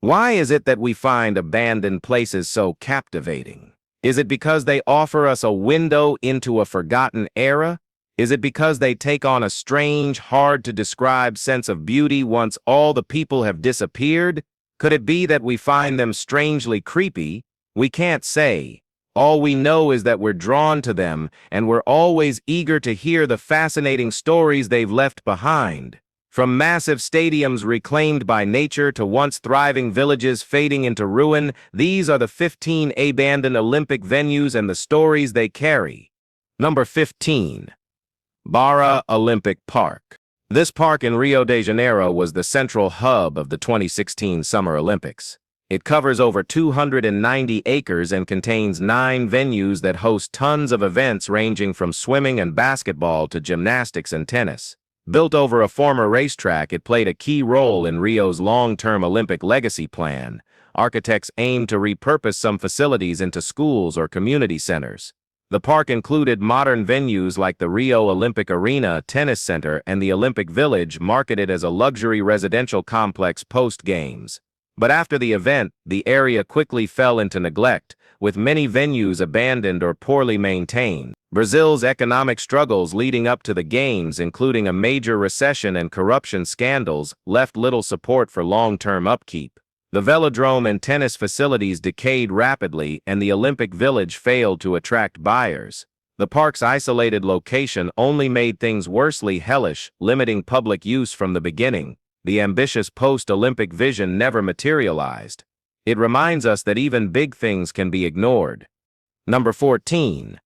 Why is it that we find abandoned places so captivating? Is it because they offer us a window into a forgotten era? Is it because they take on a strange, hard-to-describe sense of beauty once all the people have disappeared? Could it be that we find them strangely creepy? We can't say. All we know is that we're drawn to them, and we're always eager to hear the fascinating stories they've left behind. From massive stadiums reclaimed by nature to once thriving villages fading into ruin, these are the 15 abandoned Olympic venues and the stories they carry. Number 15. Barra Olympic Park. This park in Rio de Janeiro was the central hub of the 2016 Summer Olympics. It covers over 290 acres and contains 9 venues that host tons of events ranging from swimming and basketball to gymnastics and tennis. Built over a former racetrack, it played a key role in Rio's long-term Olympic legacy plan. Architects aimed to repurpose some facilities into schools or community centers. The park included modern venues like the Rio Olympic Arena, Tennis Center, and the Olympic Village, marketed as a luxury residential complex post-games. But after the event, the area quickly fell into neglect, with many venues abandoned or poorly maintained. Brazil's economic struggles leading up to the Games, including a major recession and corruption scandals, left little support for long-term upkeep. The velodrome and tennis facilities decayed rapidly, and the Olympic Village failed to attract buyers. The park's isolated location only made things worsely hellish, limiting public use from the beginning. The ambitious post-Olympic vision never materialized. It reminds us that even big things can be ignored. Number 14.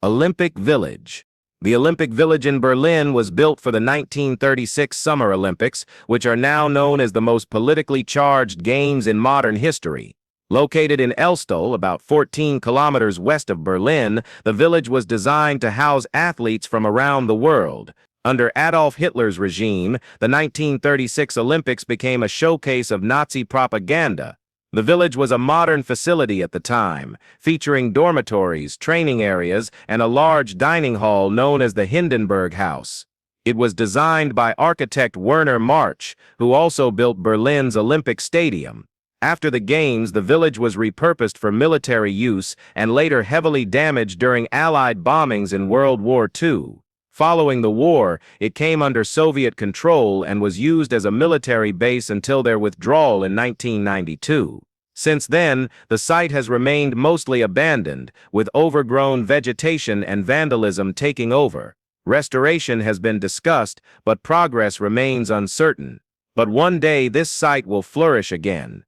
Olympic Village. The Olympic Village in Berlin was built for the 1936 Summer Olympics, which are now known as the most politically charged games in modern history. Located in Elstol, about 14 kilometers west of Berlin, the village was designed to house athletes from around the world. Under Adolf Hitler's regime, the 1936 Olympics became a showcase of Nazi propaganda. The village was a modern facility at the time, featuring dormitories, training areas, and a large dining hall known as the Hindenburg House. It was designed by architect Werner March, who also built Berlin's Olympic Stadium. After the Games, the village was repurposed for military use and later heavily damaged during Allied bombings in World War II. Following the war, it came under Soviet control and was used as a military base until their withdrawal in 1992. Since then, the site has remained mostly abandoned, with overgrown vegetation and vandalism taking over. Restoration has been discussed, but progress remains uncertain. But one day this site will flourish again.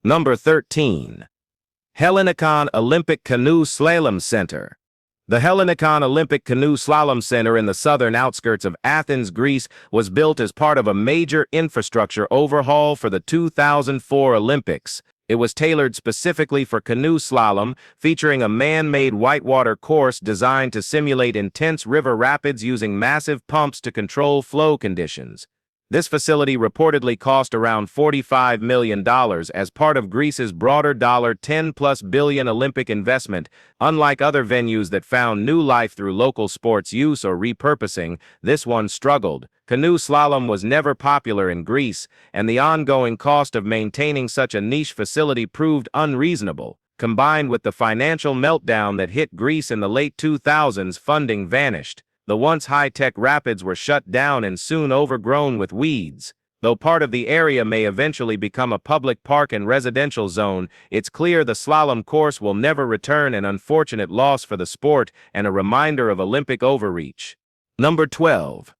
Number 13. Hellinikon Olympic Canoe Slalom Center. The Hellinikon Olympic Canoe Slalom Center in the southern outskirts of Athens, Greece, was built as part of a major infrastructure overhaul for the 2004 Olympics. It was tailored specifically for canoe slalom, featuring a man-made whitewater course designed to simulate intense river rapids using massive pumps to control flow conditions. This facility reportedly cost around $45 million as part of Greece's broader $10+ billion Olympic investment. Unlike other venues that found new life through local sports use or repurposing, this one struggled. Canoe slalom was never popular in Greece, and the ongoing cost of maintaining such a niche facility proved unreasonable. Combined with the financial meltdown that hit Greece in the late 2000s, funding vanished. The once high-tech rapids were shut down and soon overgrown with weeds. Though part of the area may eventually become a public park and residential zone, it's clear the slalom course will never return, an unfortunate loss for the sport and a reminder of Olympic overreach. Number 12.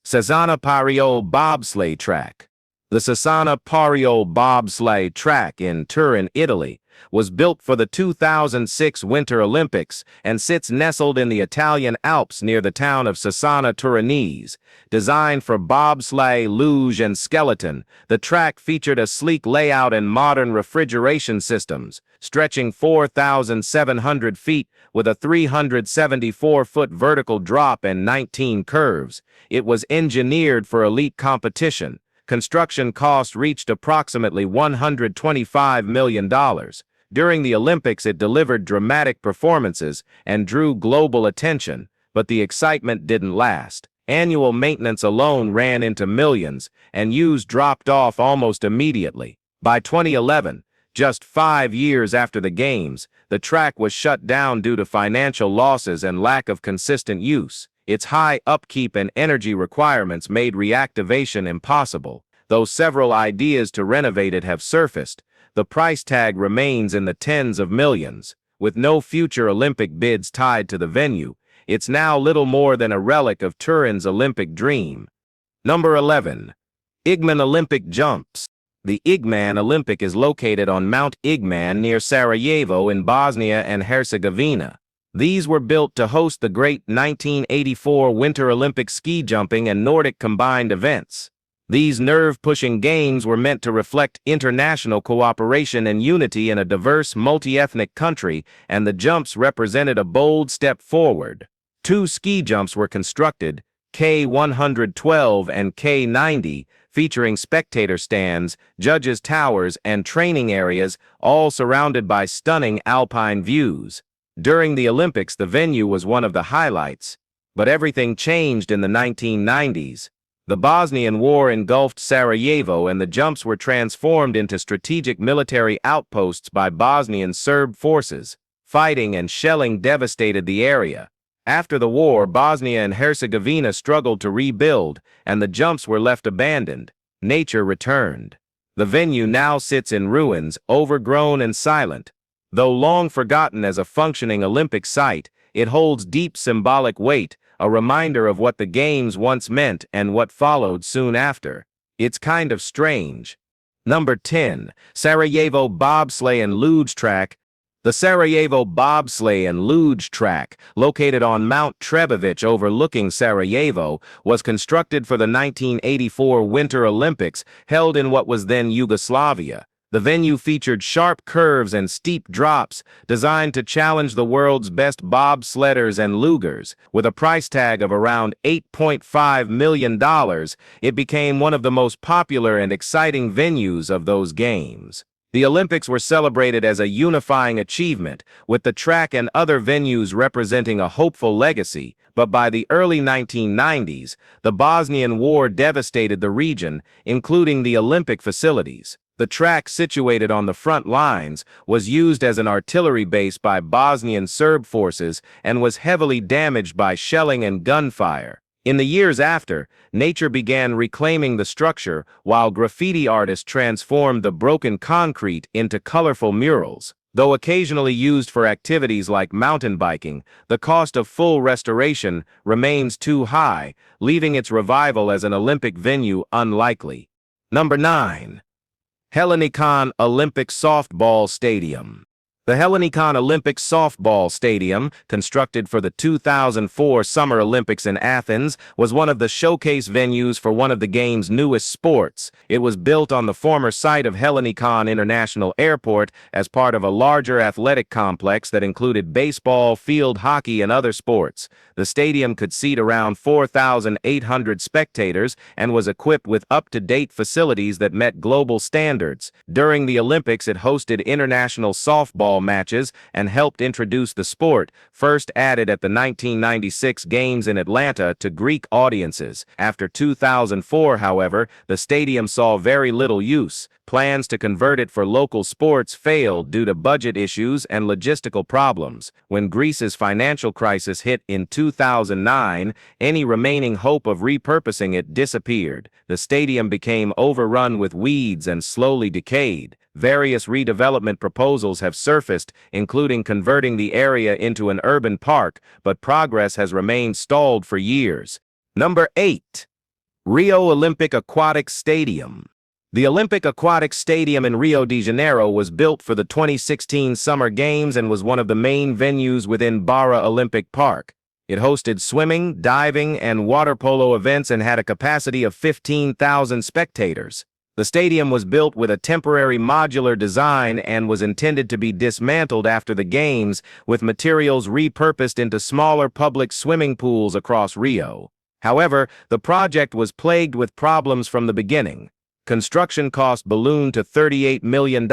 Cesana Pariol Bobsleigh Track. The Cesana Pariol Bobsleigh Track in Turin, Italy, was built for the 2006 Winter Olympics and sits nestled in the Italian Alps near the town of Cesana Turinese. Designed for bobsleigh, luge, and skeleton, the track featured a sleek layout and modern refrigeration systems, stretching 4,700 feet with a 374-foot vertical drop and 19 curves. It was engineered for elite competition. Construction cost reached approximately $125 million. During the Olympics, it delivered dramatic performances and drew global attention, but the excitement didn't last. Annual maintenance alone ran into millions, and use dropped off almost immediately. By 2011, just 5 years after the Games, the track was shut down due to financial losses and lack of consistent use. Its high upkeep and energy requirements made reactivation impossible. Though several ideas to renovate it have surfaced, the price tag remains in the tens of millions. With no future Olympic bids tied to the venue, it's now little more than a relic of Turin's Olympic dream. Number 11. Igman Olympic Jumps. The Igman Olympic is located on Mount Igman near Sarajevo in Bosnia and Herzegovina. These were built to host the great 1984 Winter Olympic ski jumping and Nordic combined events. These nerve-pushing games were meant to reflect international cooperation and unity in a diverse, multi-ethnic country, and the jumps represented a bold step forward. 2 ski jumps were constructed, K112 and K90, featuring spectator stands, judges' towers, and training areas, all surrounded by stunning alpine views. During the Olympics, the venue was one of the highlights, but everything changed in the 1990s. The Bosnian War engulfed Sarajevo, and the jumps were transformed into strategic military outposts by Bosnian Serb forces. Fighting and shelling devastated the area. After the war, Bosnia and Herzegovina struggled to rebuild, and the jumps were left abandoned. Nature returned. The venue now sits in ruins, overgrown and silent. Though long forgotten as a functioning Olympic site, it holds deep symbolic weight, a reminder of what the Games once meant and what followed soon after. It's kind of strange. Number 10. Sarajevo Bobsleigh and Luge Track. The Sarajevo Bobsleigh and Luge Track, located on Mount Trebević overlooking Sarajevo, was constructed for the 1984 Winter Olympics held in what was then Yugoslavia. The venue featured sharp curves and steep drops, designed to challenge the world's best bobsledders and lugers. With a price tag of around $8.5 million, it became one of the most popular and exciting venues of those Games. The Olympics were celebrated as a unifying achievement, with the track and other venues representing a hopeful legacy, but by the early 1990s, the Bosnian War devastated the region, including the Olympic facilities. The track, situated on the front lines, was used as an artillery base by Bosnian Serb forces and was heavily damaged by shelling and gunfire. In the years after, nature began reclaiming the structure, while graffiti artists transformed the broken concrete into colorful murals. Though occasionally used for activities like mountain biking, the cost of full restoration remains too high, leaving its revival as an Olympic venue unlikely. Number 9. Hellinikon Olympic Softball Stadium. The Hellinikon Olympic Softball Stadium, constructed for the 2004 Summer Olympics in Athens, was one of the showcase venues for one of the Games' newest sports. It was built on the former site of Hellinikon International Airport as part of a larger athletic complex that included baseball, field hockey, and other sports. The stadium could seat around 4,800 spectators and was equipped with up-to-date facilities that met global standards. During the Olympics, it hosted international softball matches and helped introduce the sport, first added at the 1996 Games in Atlanta to Greek audiences. After 2004, however, the stadium saw very little use. Plans to convert it for local sports failed due to budget issues and logistical problems. When Greece's financial crisis hit in 2009, any remaining hope of repurposing it disappeared. The stadium became overrun with weeds and slowly decayed. Various redevelopment proposals have surfaced, including converting the area into an urban park, but progress has remained stalled for years. Number 8. Rio Olympic Aquatic Stadium. The Olympic Aquatic Stadium in Rio de Janeiro was built for the 2016 Summer Games and was one of the main venues within Barra Olympic Park. It hosted swimming, diving, and water polo events and had a capacity of 15,000 spectators. The stadium was built with a temporary modular design and was intended to be dismantled after the Games, with materials repurposed into smaller public swimming pools across Rio. However, the project was plagued with problems from the beginning. Construction cost ballooned to $38 million,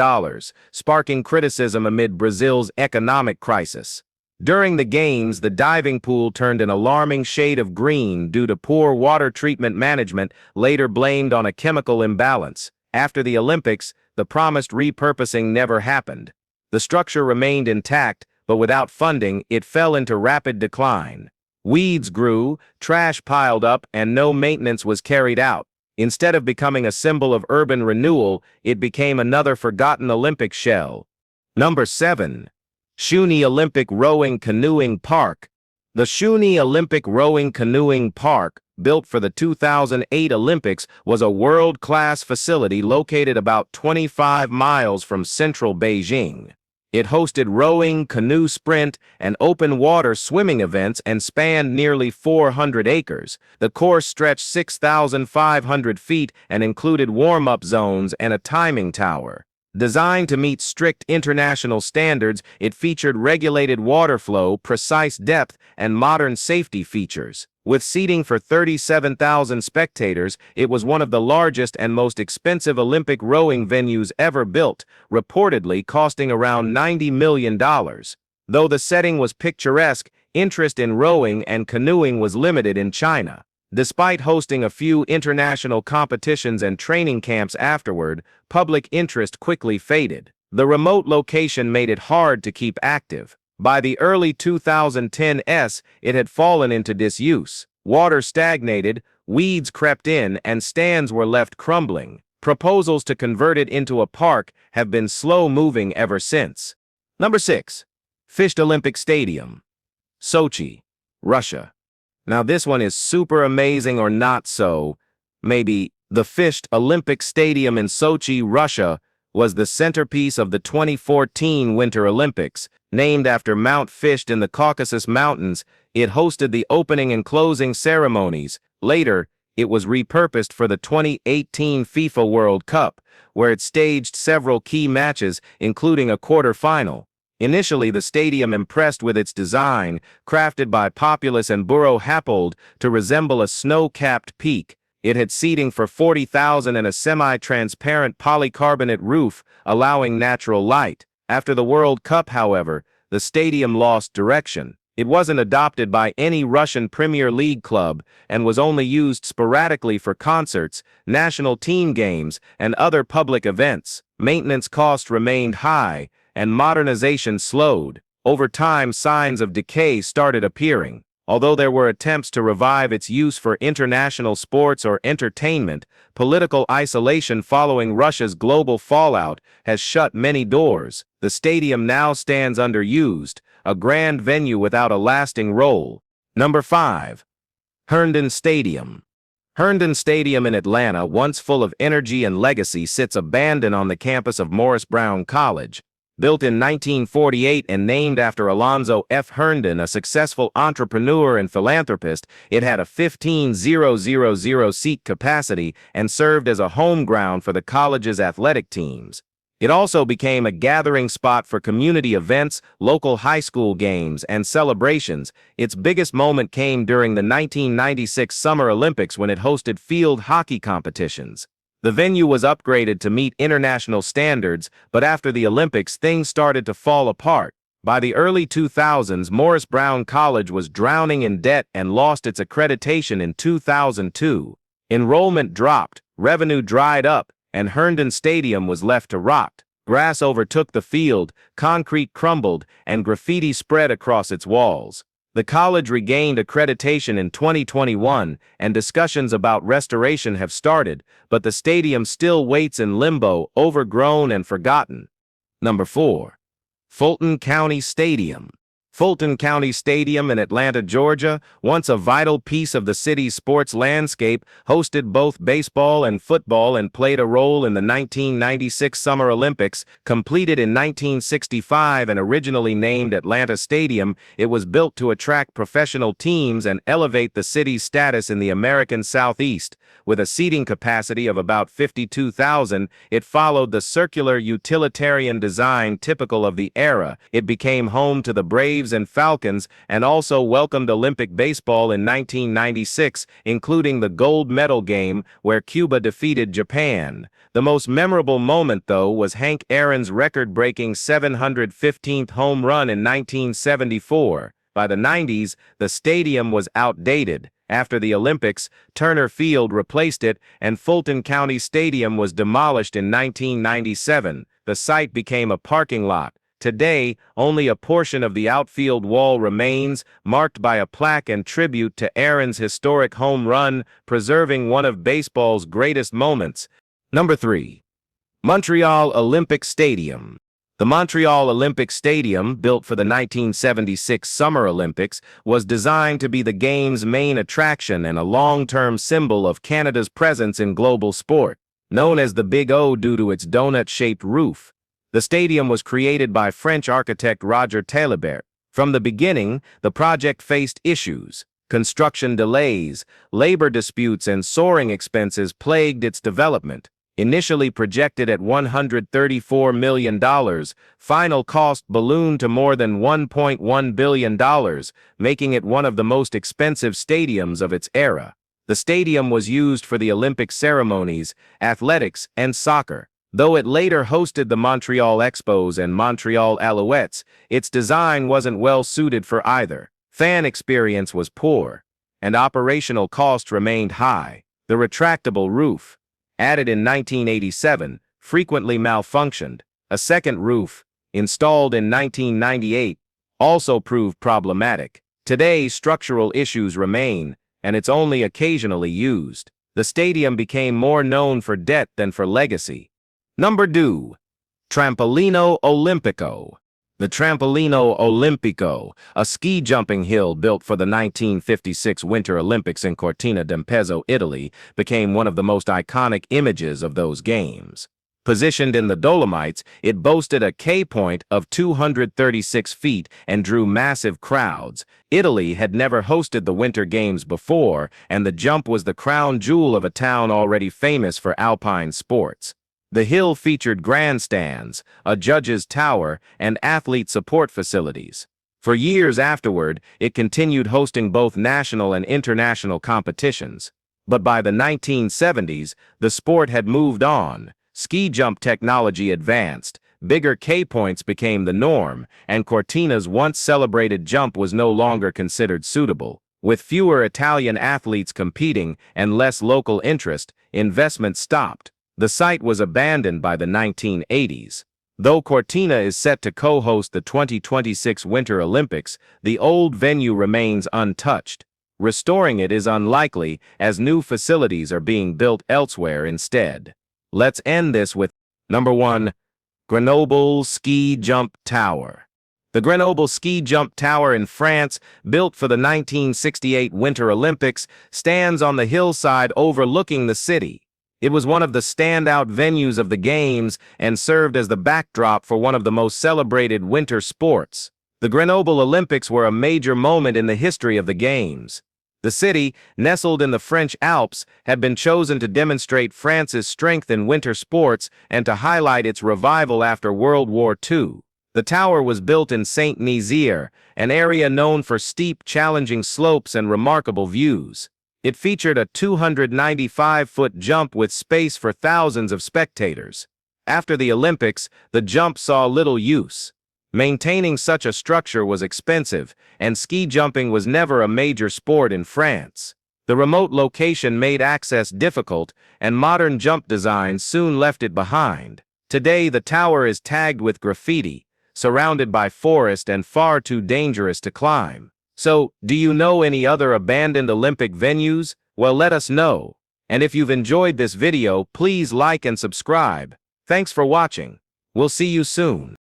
sparking criticism amid Brazil's economic crisis. During the Games, the diving pool turned an alarming shade of green due to poor water treatment management, later blamed on a chemical imbalance. After the Olympics, the promised repurposing never happened. The structure remained intact, but without funding, it fell into rapid decline. Weeds grew, trash piled up, and no maintenance was carried out. Instead of becoming a symbol of urban renewal, it became another forgotten Olympic shell. Number 7. Shuni Olympic Rowing Canoeing Park. The Shuni Olympic Rowing Canoeing Park, built for the 2008 Olympics, was a world-class facility located about 25 miles from central Beijing. It hosted rowing, canoe sprint, and open-water swimming events and spanned nearly 400 acres. The course stretched 6,500 feet and included warm-up zones and a timing tower. Designed to meet strict international standards, it featured regulated water flow, precise depth, and modern safety features. With seating for 37,000 spectators, it was one of the largest and most expensive Olympic rowing venues ever built, reportedly costing around $90 million. Though the setting was picturesque, interest in rowing and canoeing was limited in China. Despite hosting a few international competitions and training camps afterward, public interest quickly faded. The remote location made it hard to keep active. By the early 2010s, it had fallen into disuse. Water stagnated, weeds crept in, and stands were left crumbling. Proposals to convert it into a park have been slow-moving ever since. Number 6. Fished Olympic Stadium. Sochi, Russia. Now this one is super amazing or not so. Maybe. The Fished Olympic Stadium in Sochi, Russia, was the centerpiece of the 2014 Winter Olympics. Named after Mount Fished in the Caucasus Mountains, it hosted the opening and closing ceremonies. Later, it was repurposed for the 2018 FIFA World Cup, where it staged several key matches, including a quarter-final. Initially, the stadium impressed with its design, crafted by Populus and Buro Happold to resemble a snow-capped peak. It had seating for 40,000 and a semi-transparent polycarbonate roof, allowing natural light. After the World Cup, however, the stadium lost direction. It wasn't adopted by any Russian Premier League club and was only used sporadically for concerts, national team games, and other public events. Maintenance costs remained high, and modernization slowed. Over time, signs of decay started appearing. Although there were attempts to revive its use for international sports or entertainment, political isolation following Russia's global fallout has shut many doors. The stadium now stands underused, a grand venue without a lasting role. Number 5. Herndon Stadium. Herndon Stadium in Atlanta, once full of energy and legacy, sits abandoned on the campus of Morris Brown College. Built in 1948 and named after Alonzo F. Herndon, a successful entrepreneur and philanthropist, it had a 15,000 seat capacity and served as a home ground for the college's athletic teams. It also became a gathering spot for community events, local high school games, and celebrations. Its biggest moment came during the 1996 Summer Olympics when it hosted field hockey competitions. The venue was upgraded to meet international standards, but after the Olympics, things started to fall apart. By the early 2000s, Morris Brown College was drowning in debt and lost its accreditation in 2002. Enrollment dropped, revenue dried up, and Herndon Stadium was left to rot. Grass overtook the field, concrete crumbled, and graffiti spread across its walls. The college regained accreditation in 2021, and discussions about restoration have started, but the stadium still waits in limbo, overgrown and forgotten. Number 4. Fulton County Stadium. Fulton County Stadium in Atlanta, Georgia, once a vital piece of the city's sports landscape, hosted both baseball and football and played a role in the 1996 Summer Olympics. Completed in 1965 and originally named Atlanta Stadium, it was built to attract professional teams and elevate the city's status in the American Southeast. With a seating capacity of about 52,000, it followed the circular utilitarian design typical of the era. It became home to the Braves and Falcons and also welcomed Olympic baseball in 1996, including the gold medal game where Cuba defeated Japan. The most memorable moment, though, was Hank Aaron's record-breaking 715th home run in 1974. By the 90s, the stadium was outdated, After the Olympics, Turner Field replaced it, and Fulton County Stadium was demolished in 1997. The site became a parking lot. Today, only a portion of the outfield wall remains, marked by a plaque and tribute to Aaron's historic home run, preserving one of baseball's greatest moments. Number 3. Montreal Olympic Stadium. The Montreal Olympic Stadium, built for the 1976 Summer Olympics, was designed to be the game's main attraction and a long-term symbol of Canada's presence in global sport. Known as the Big O due to its donut-shaped roof, the stadium was created by French architect Roger Taillibert. From the beginning, the project faced issues. Construction delays, labor disputes, and soaring expenses plagued its development. Initially projected at $134 million, final cost ballooned to more than $1.1 billion, making it one of the most expensive stadiums of its era. The stadium was used for the Olympic ceremonies, athletics, and soccer. Though it later hosted the Montreal Expos and Montreal Alouettes, its design wasn't well suited for either. Fan experience was poor, and operational cost remained high. The retractable roof, added in 1987, frequently malfunctioned. A second roof, installed in 1998, also proved problematic. Today, structural issues remain, and it's only occasionally used. The stadium became more known for debt than for legacy. Number 2. Trampolino Olimpico. The Trampolino Olimpico, a ski jumping hill built for the 1956 Winter Olympics in Cortina d'Ampezzo, Italy, became one of the most iconic images of those games. Positioned in the Dolomites, it boasted a K-point of 236 feet and drew massive crowds. Italy had never hosted the Winter Games before, and the jump was the crown jewel of a town already famous for alpine sports. The hill featured grandstands, a judge's tower, and athlete support facilities. For years afterward, it continued hosting both national and international competitions. But by the 1970s, the sport had moved on. Ski jump technology advanced, bigger K-points became the norm, and Cortina's once celebrated jump was no longer considered suitable. With fewer Italian athletes competing and less local interest, investment stopped. The site was abandoned by the 1980s. Though Cortina is set to co-host the 2026 Winter Olympics, the old venue remains untouched. Restoring it is unlikely, as new facilities are being built elsewhere instead. Let's end this with number 1. Grenoble Ski Jump Tower. The Grenoble Ski Jump Tower in France, built for the 1968 Winter Olympics, stands on the hillside overlooking the city. It was one of the standout venues of the Games and served as the backdrop for one of the most celebrated winter sports. The Grenoble Olympics were a major moment in the history of the Games. The city, nestled in the French Alps, had been chosen to demonstrate France's strength in winter sports and to highlight its revival after World War II. The tower was built in Saint-Nazaire, an area known for steep, challenging slopes and remarkable views. It featured a 295-foot jump with space for thousands of spectators. After the Olympics, the jump saw little use. Maintaining such a structure was expensive, and ski jumping was never a major sport in France. The remote location made access difficult, and modern jump designs soon left it behind. Today, the tower is tagged with graffiti, surrounded by forest and far too dangerous to climb. So, do you know any other abandoned Olympic venues? Well, let us know. And if you've enjoyed this video, please like and subscribe. Thanks for watching. We'll see you soon.